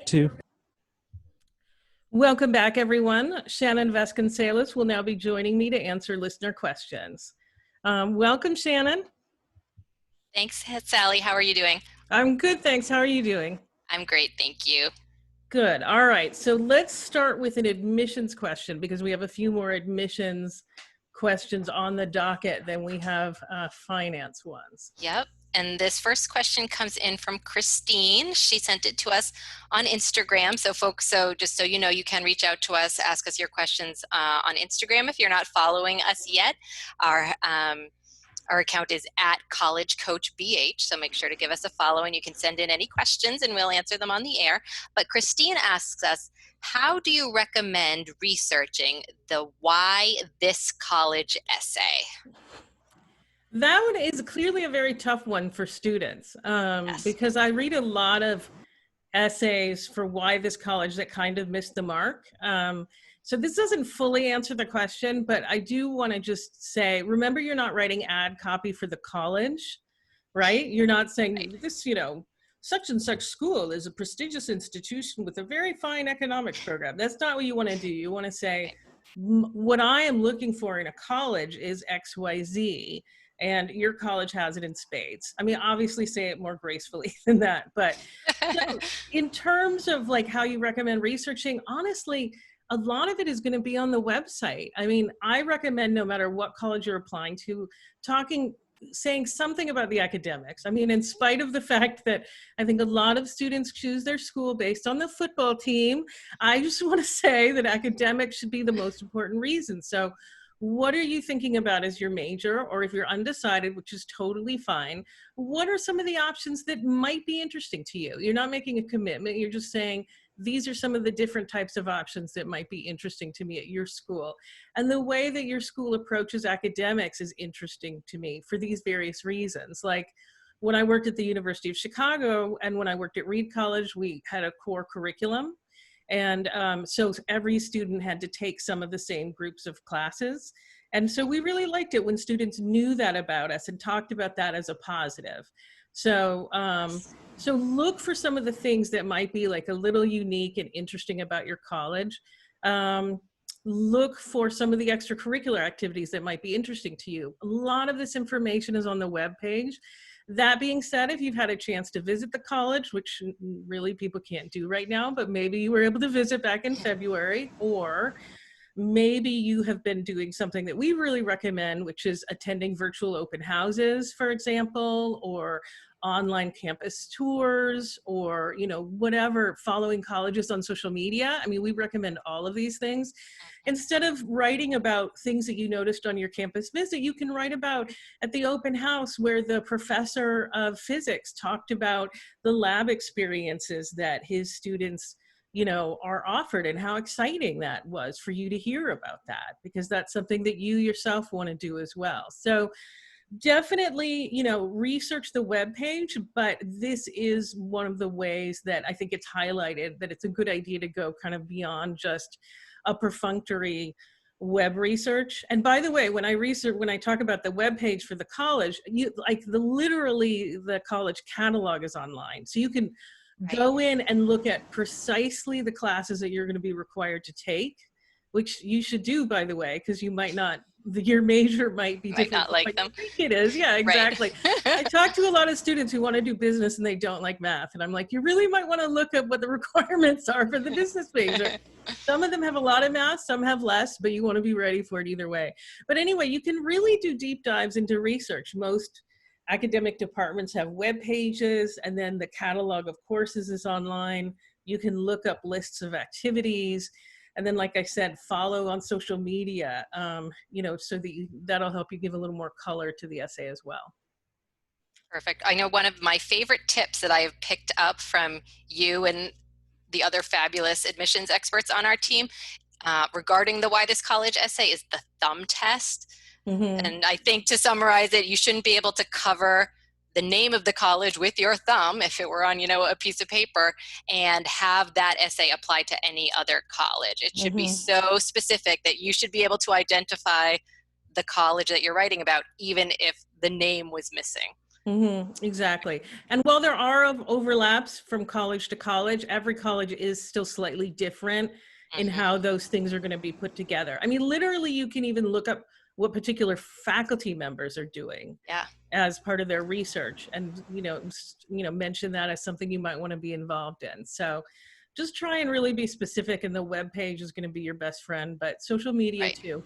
Two. Welcome back, everyone. Shannon Vasconcelos will now be joining me to answer listener questions. Welcome, Shannon. Thanks, Sally. How are you doing? I'm good, thanks. How are you doing? I'm great, thank you. Good. All right. So let's start with an admissions question because we have a few more admissions questions on the docket than we have finance ones. Yep. And this first question comes in from Christine. She sent it to us on Instagram. So folks, just so you know, you can reach out to us, ask us your questions on Instagram if you're not following us yet. Our account is @collegecoachbh, so make sure to give us a follow and you can send in any questions and we'll answer them on the air. But Christine asks us, how do you recommend researching the Why This College essay? That one is clearly a very tough one for students Yes. because I read a lot of essays for Why This College that kind of missed the mark. So this doesn't fully answer the question, but I do want to just say, remember, you're not writing ad copy for the college, right? You're not saying this, such and such school is a prestigious institution with a very fine economics program. That's not what you want to do. You want to say, what I am looking for in a college is XYZ, and your college has it in spades. I mean, obviously say it more gracefully than that, but so in terms of like how you recommend researching, honestly, a lot of it is going to be on the website. I mean, I recommend no matter what college you're applying to, saying something about the academics. I mean, in spite of the fact that I think a lot of students choose their school based on the football team, I just want to say that academics should be the most important reason. So what are you thinking about as your major? Or if you're undecided, which is totally fine, what are some of the options that might be interesting to you? You're not making a commitment. You're just saying, these are some of the different types of options that might be interesting to me at your school. And the way that your school approaches academics is interesting to me for these various reasons. Like when I worked at the University of Chicago and when I worked at Reed College, we had a core curriculum. And so every student had to take some of the same groups of classes. And so we really liked it when students knew that about us and talked about that as a positive. So, so look for some of the things that might be like a little unique and interesting about your college. Look for some of the extracurricular activities that might be interesting to you. A lot of this information is on the webpage. That being said, if you've had a chance to visit the college, which really people can't do right now, but maybe you were able to visit back in February, or maybe you have been doing something that we really recommend, which is attending virtual open houses, for example, or online campus tours, or whatever, following colleges on social media. I mean, we recommend all of these things. Instead of writing about things that you noticed on your campus visit, you can write about at the open house where the professor of physics talked about the lab experiences that his students are offered and how exciting that was for you to hear about that, because that's something that you yourself want to do as well. So definitely, research the webpage, but this is one of the ways that I think it's highlighted that it's a good idea to go kind of beyond just a perfunctory web research. And by the way, when I talk about the webpage for the college, literally the college catalog is online. So you can go in and look at precisely the classes that you're going to be required to take, which you should do, by the way, because you might not, your major might be different. Might not like them. I think it is. Yeah, exactly. Right. I talk to a lot of students who want to do business and they don't like math. And I'm like, you really might want to look at what the requirements are for the business major. Some of them have a lot of math, some have less, but you want to be ready for it either way. But anyway, you can really do deep dives into research. Most academic departments have web pages, and then the catalog of courses is online. You can look up lists of activities. And then, like I said, follow on social media, so that that'll help you give a little more color to the essay as well. Perfect. I know one of my favorite tips that I have picked up from you and the other fabulous admissions experts on our team regarding the Why This College essay is the thumb test. Mm-hmm. And I think, to summarize it, you shouldn't be able to cover the name of the college with your thumb if it were on, a piece of paper, and have that essay apply to any other college. It should be so specific that you should be able to identify the college that you're writing about, even if the name was missing. Exactly. And while there are overlaps from college to college, every college is still slightly different in Hmm. how those things are going to be put together. I mean, literally, you can even look up what particular faculty members are doing Yeah. as part of their research, and mention that as something you might want to be involved in. So just try and really be specific, and the web page is going to be your best friend, but social media Right. too.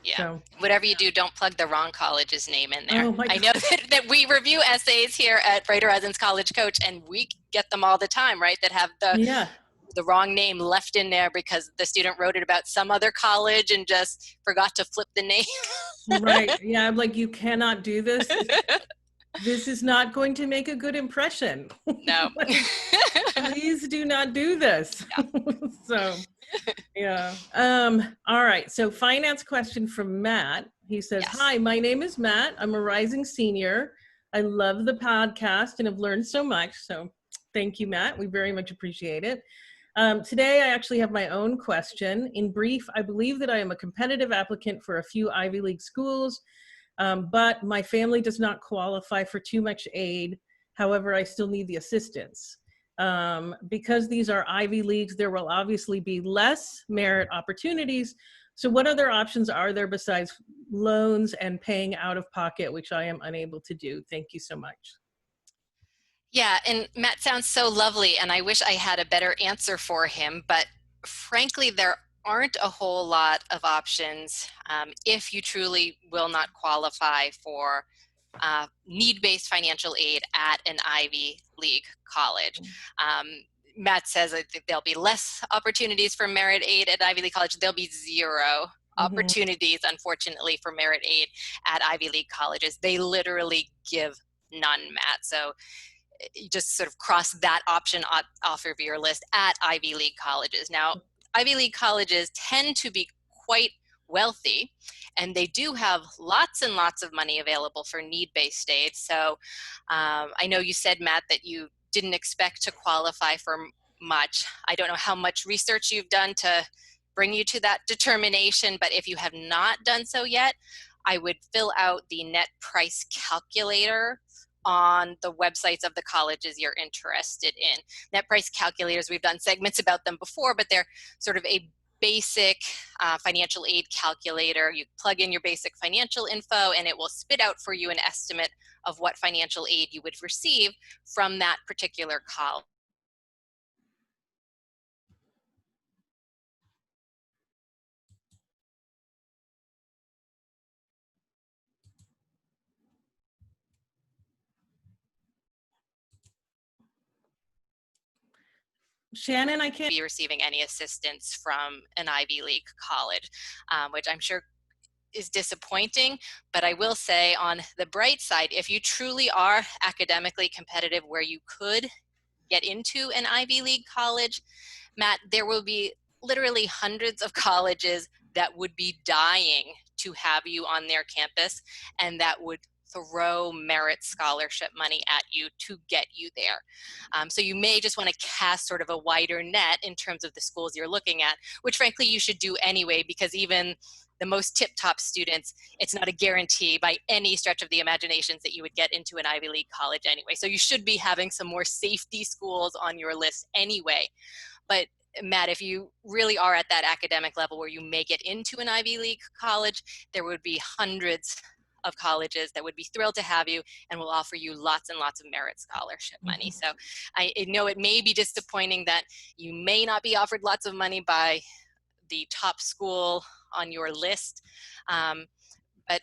Yeah. So, Whatever you do, don't plug the wrong college's name in there. oh my I God. know that we review essays here at Bright Horizons College Coach, and we get them all the time, right? That have Yeah. the wrong name left in there because the student wrote it about some other college and just forgot to flip the name. Right. Yeah. I'm like, you cannot do this. This is not going to make a good impression. No. Like, please do not do this. Yeah. So, yeah. All right. So, finance question from Matt. He says, Yes. "Hi, my name is Matt. I'm a rising senior. I love the podcast and have learned so much. So, thank you, Matt. We very much appreciate it. Today, I actually have my own question. In brief, I believe that I am a competitive applicant for a few Ivy League schools, but my family does not qualify for too much aid. However, I still need the assistance. Because these are Ivy Leagues, there will obviously be less merit opportunities. So what other options are there besides loans and paying out of pocket, which I am unable to do? Thank you so much." Yeah, and Matt sounds so lovely, and I wish I had a better answer for him, but frankly, there aren't a whole lot of options if you truly will not qualify for need-based financial aid at an Ivy League college. Um, Matt says I think there'll be less opportunities for merit aid at Ivy League college. There'll be zero opportunities, unfortunately, for merit aid at Ivy League colleges. They literally give none, Matt. So you just sort of cross that option off of your list at Ivy League colleges. Now, Ivy League colleges tend to be quite wealthy, and they do have lots and lots of money available for need-based aid. So I know you said, Matt, that you didn't expect to qualify for much. I don't know how much research you've done to bring you to that determination, but if you have not done so yet, I would fill out the net price calculator on the websites of the colleges you're interested in. Net price calculators, we've done segments about them before, but they're sort of a basic financial aid calculator. You plug in your basic financial info and it will spit out for you an estimate of what financial aid you would receive from that particular college. Shannon, I can't. Be receiving any assistance from an Ivy League college, which I'm sure is disappointing, but I will say on the bright side, if you truly are academically competitive where you could get into an Ivy League college, Matt, there will be literally hundreds of colleges that would be dying to have you on their campus and that would throw merit scholarship money at you to get you there. So you may just want to cast sort of a wider net in terms of the schools you're looking at, which frankly you should do anyway, because even the most tip-top students, it's not a guarantee by any stretch of the imaginations that you would get into an Ivy League college anyway. So you should be having some more safety schools on your list anyway. But Matt, if you really are at that academic level where you may get into an Ivy League college, there would be hundreds of colleges that would be thrilled to have you and will offer you lots and lots of merit scholarship money. So I know it may be disappointing that you may not be offered lots of money by the top school on your list, but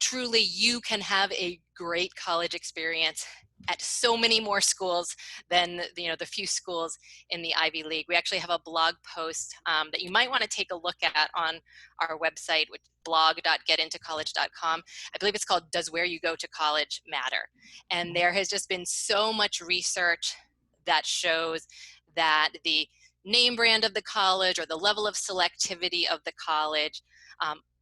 truly you can have a great college experience at so many more schools than the few schools in the Ivy League. We actually have a blog post that you might want to take a look at on our website, which is blog.getintocollege.com. I believe it's called "Does Where You Go to College Matter?" And there has just been so much research that shows that the name brand of the college or the level of selectivity of the college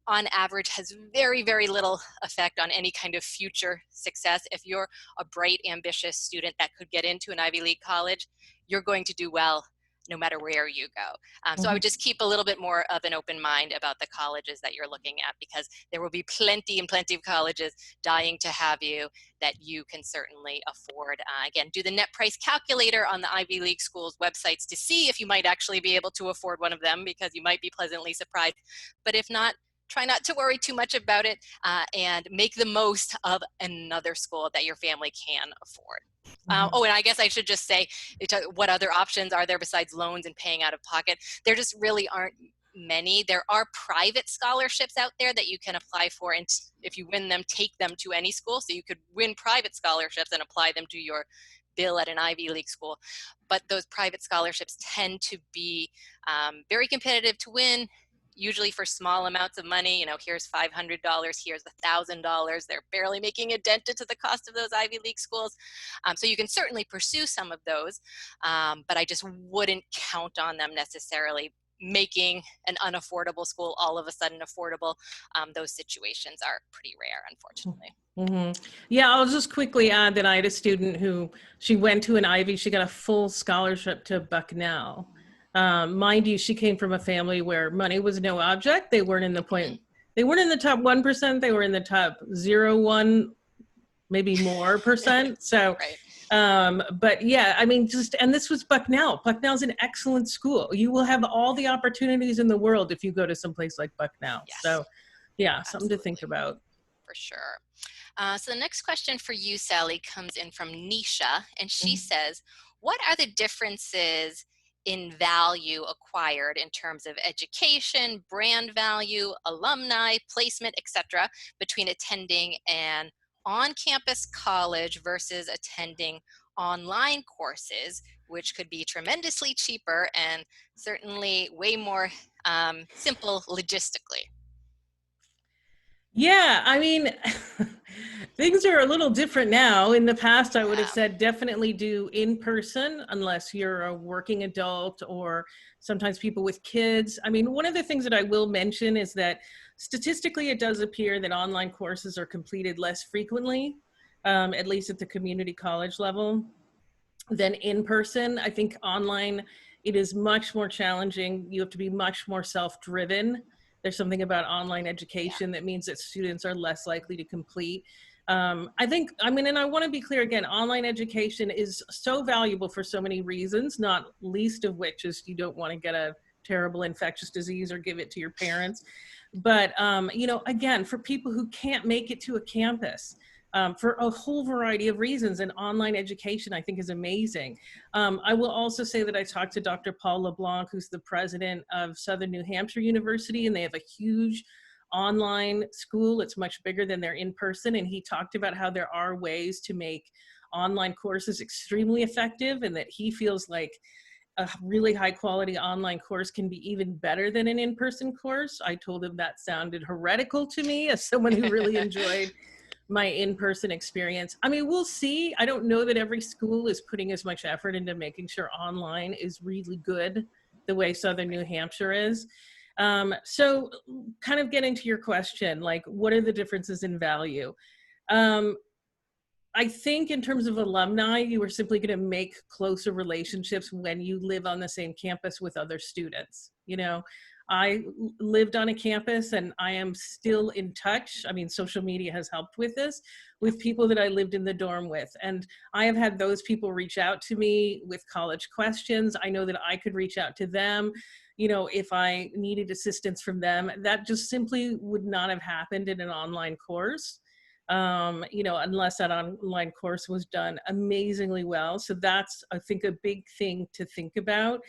on average has very, very little effect on any kind of future success. If you're a bright, ambitious student that could get into an Ivy League college, you're going to do well no matter where you go. So I would just keep a little bit more of an open mind about the colleges that you're looking at, because there will be plenty and plenty of colleges dying to have you that you can certainly afford. Again, do the net price calculator on the Ivy League schools websites to see if you might actually be able to afford one of them, because you might be pleasantly surprised. But if not, try not to worry too much about it, and make the most of another school that your family can afford. Oh, and I guess I should just say, what other options are there besides loans and paying out of pocket? There just really aren't many. There are private scholarships out there that you can apply for, and if you win them, take them to any school. So you could win private scholarships and apply them to your bill at an Ivy League school. But those private scholarships tend to be very competitive to win, usually for small amounts of money. Here's $500, here's $1,000. They're barely making a dent into the cost of those Ivy League schools. So you can certainly pursue some of those, but I just wouldn't count on them necessarily making an unaffordable school all of a sudden affordable. Those situations are pretty rare, unfortunately. Yeah, I'll just quickly add that I had a student who, she went to an Ivy, she got a full scholarship to Bucknell. Mind you, she came from a family where money was no object. They weren't in the top 1%, they were in the top 0.1, maybe more percent. So, right. But yeah, I mean, and this was Bucknell. Bucknell's an excellent school. You will have all the opportunities in the world if you go to some place like Bucknell. Yes. So yeah, Absolutely. something to think about. For sure. So the next question for you, Sally, comes in from Nisha, and she says, what are the differences in value acquired in terms of education, brand value, alumni, placement, etc., between attending an on-campus college versus attending online courses, which could be tremendously cheaper and certainly way more simple logistically? Yeah, I mean, things are a little different now. In the past, I would have said definitely do in person unless you're a working adult or sometimes people with kids. I mean, one of the things that I will mention is that statistically, it does appear that online courses are completed less frequently, at least at the community college level, than in person. I think online, it is much more challenging. You have to be much more self-driven. There's something about online education that means that students are less likely to complete. I think, I mean, and I want to be clear again, online education is so valuable for so many reasons, not least of which is you don't want to get a terrible infectious disease or give it to your parents. But, again, for people who can't make it to a campus, for a whole variety of reasons, and online education I think is amazing. I will also say that I talked to Dr. Paul LeBlanc, who's the president of Southern New Hampshire University, and they have a huge online school. It's much bigger than their in-person, and he talked about how there are ways to make online courses extremely effective, and that he feels like a really high quality online course can be even better than an in-person course. I told him that sounded heretical to me as someone who really enjoyed my in-person experience. I mean, we'll see. I don't know that every school is putting as much effort into making sure online is really good the way Southern New Hampshire is. So kind of getting to your question, like, what are the differences in value? I think in terms of alumni, you are simply going to make closer relationships when you live on the same campus with other students. I lived on a campus and I am still in touch. I mean, social media has helped with this, with people that I lived in the dorm with. And I have had those people reach out to me with college questions. I know that I could reach out to them, if I needed assistance from them. That just simply would not have happened in an online course, unless that online course was done amazingly well. So that's, I think, a big thing to think about.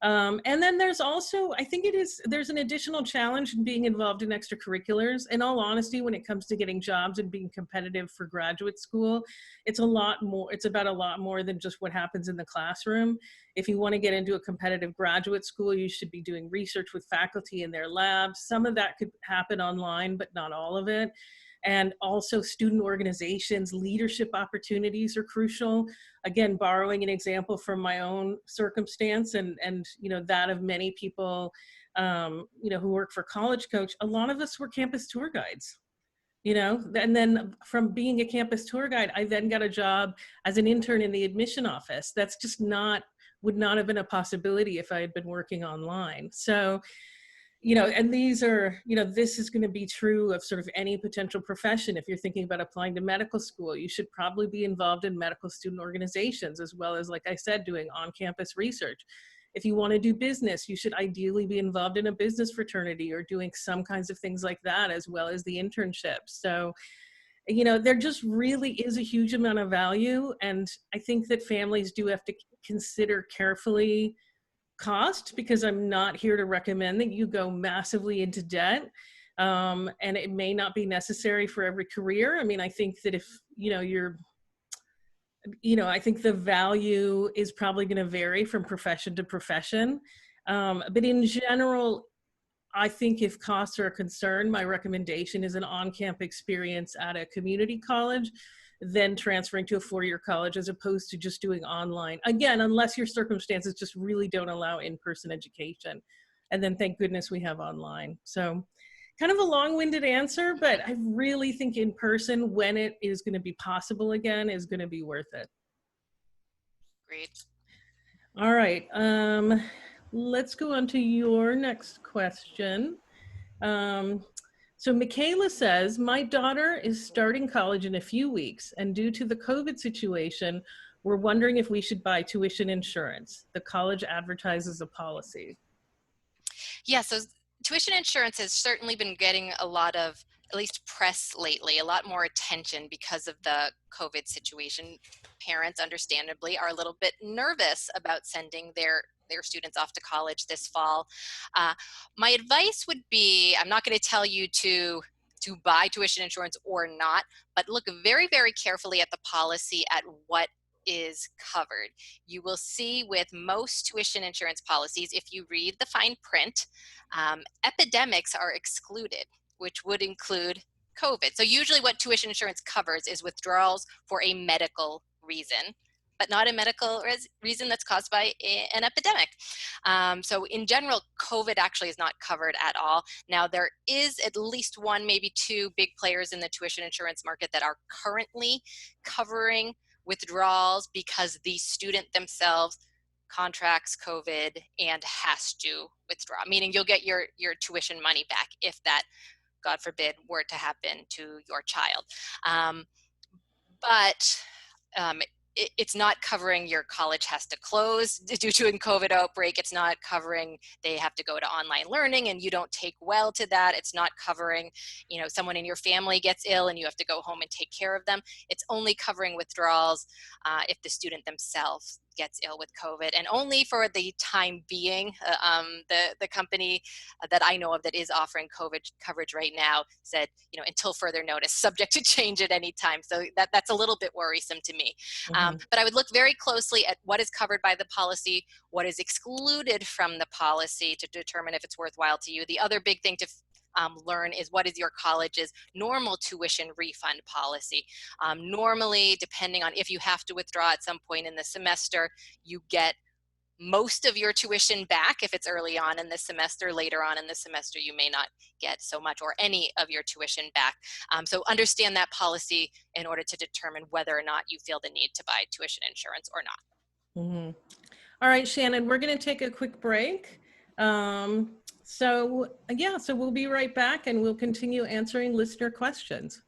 And then there's also, I think there's an additional challenge in being involved in extracurriculars. In all honesty, when it comes to getting jobs and being competitive for graduate school, it's about a lot more than just what happens in the classroom. If you want to get into a competitive graduate school, you should be doing research with faculty in their labs. Some of that could happen online, but not all of it. And also student organizations, leadership opportunities are crucial. Again, borrowing an example from my own circumstance and that of many people, who work for College Coach, a lot of us were campus tour guides, and then from being a campus tour guide, I then got a job as an intern in the admission office. That's just not would not have been a possibility if I had been working online. So, you know, and these are, you know, this is going to be true of sort of any potential profession. If you're thinking about applying to medical school, you should probably be involved in medical student organizations, as well as, like I said, doing on-campus research. If you want to do business, you should ideally be involved in a business fraternity or doing some kinds of things like that, as well as the internships. So, you know, there just really is a huge amount of value. And I think that families do have to consider carefully cost, because I'm not here to recommend that you go massively into debt. And it may not be necessary for every career. I mean, I think that if, you know, I think the value is probably going to vary from profession to profession. But in general, I think if costs are a concern, my recommendation is an on-camp experience at a community college, then transferring to a four-year college, as opposed to just doing online. Again, unless your circumstances just really don't allow in-person education. And then thank goodness we have online. So kind of a long-winded answer, but I really think in person, when it is going to be possible again, is going to be worth it. Great. All right. Let's go on to your next question. So Michaela says, my daughter is starting college in a few weeks, and due to the COVID situation, we're wondering if we should buy tuition insurance. The college advertises a policy. Yeah, so tuition insurance has certainly been getting a lot of, at least press lately, a lot more attention because of the COVID situation. Parents, understandably, are a little bit nervous about sending their students off to college this fall. My advice would be, I'm not going to tell you to buy tuition insurance or not, but look very, very carefully at the policy, at what is covered. You will see with most tuition insurance policies, if you read the fine print, epidemics are excluded, which would include COVID. So usually what tuition insurance covers is withdrawals for a medical reason, but not a medical reason that's caused by an epidemic. So in general, COVID actually is not covered at all. Now, there is at least one, maybe two big players in the tuition insurance market that are currently covering withdrawals because the student themselves contracts COVID and has to withdraw, meaning you'll get your tuition money back if that, God forbid, were to happen to your child. But it's not covering your college has to close due to a COVID outbreak. It's not covering they have to go to online learning and you don't take well to that. It's not covering, you know, someone in your family gets ill and you have to go home and take care of them. It's only covering withdrawals if the student themselves gets ill with COVID, and only for the time being. The company that I know of that is offering COVID coverage right now said, you know, until further notice, subject to change at any time. So that's a little bit worrisome to me. But I would look very closely at what is covered by the policy, what is excluded from the policy to determine if it's worthwhile to you. The other big thing to learn is what is your college's normal tuition refund policy. Normally, depending on if you have to withdraw at some point in the semester, you get most of your tuition back if it's early on in the semester. Later on in the semester, you may not get so much or any of your tuition back. So understand that policy in order to determine whether or not you feel the need to buy tuition insurance or not. Mm-hmm. All right, Shannon, we're going to take a quick break. So we'll be right back and we'll continue answering listener questions.